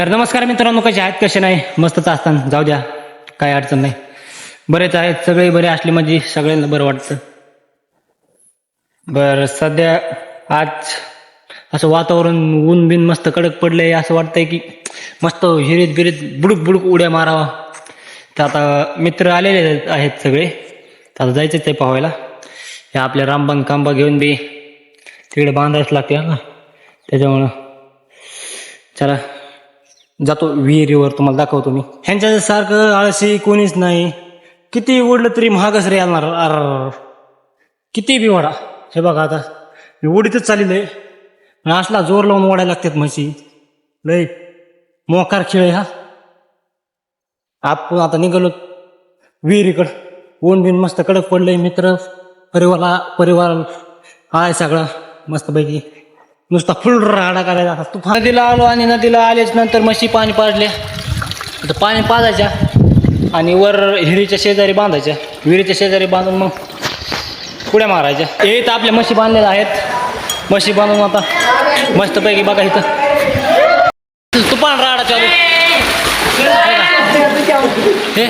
तर नमस्कार मित्रांनो, कसे आहेत कसे नाही, मस्तच असताना जाऊ द्या, काय अडचण नाही. बरेच आहेत, सगळे बरे असले म्हणजे सगळ्यांना बरं वाटतं. बरं, सध्या आज असं वातावरण ऊन बिन मस्त कडक पडलंय, असं वाटतंय की मस्त हिरीत बिरीत बुडूक बुडूक उड्या मारावा. तर आता मित्र आलेले आहेत सगळे, तर आता जायचंच आहे पाहायला. हे आपल्या रामबान कांबा घेऊन बी तिकडे बांधायच लागते ना, त्याच्यामुळं चला जातो विहिरीवर, तुम्हाला दाखवतो मी. ह्यांच्यासारखं आळशी कोणीच नाही. किती ओढलं तरी महागच रे आणणार. अर किती बी ओढा. हे बघा आता मी ओढीतच चाललेलं आहे. असला जोर लावून ओढायला लागतात म्हशी. लय मोकार खेळ आहे हा. आपण आता निघालो विहिरीकडं. ऊन बिन मस्त कडक पडलंय. मित्र परिवार आहे सगळा मस्तपैकी. नुसता फुल राडा करायचा. तू नदीला आलो आणि नदीला आलेच नंतर म्हशी पाणी पाजले. तर पाणी पाजायच्या आणि वर हिरीच्या शेजारी बांधायच्या. विहिरीच्या शेजारी बांधून मग पुढे मारायच्या. हे तर आपल्या म्हशी बांधलेल्या आहेत. म्हशी बांधून आता मस्तपैकी बघा इथं तुफान राडा चालू. हे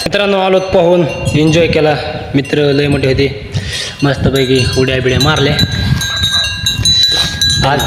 मित्रांनो आलोत पाहून, एन्जॉय केला. मित्र लय मोठे होते, मस्तपैकी उड्या बिड्या मारल्या. आज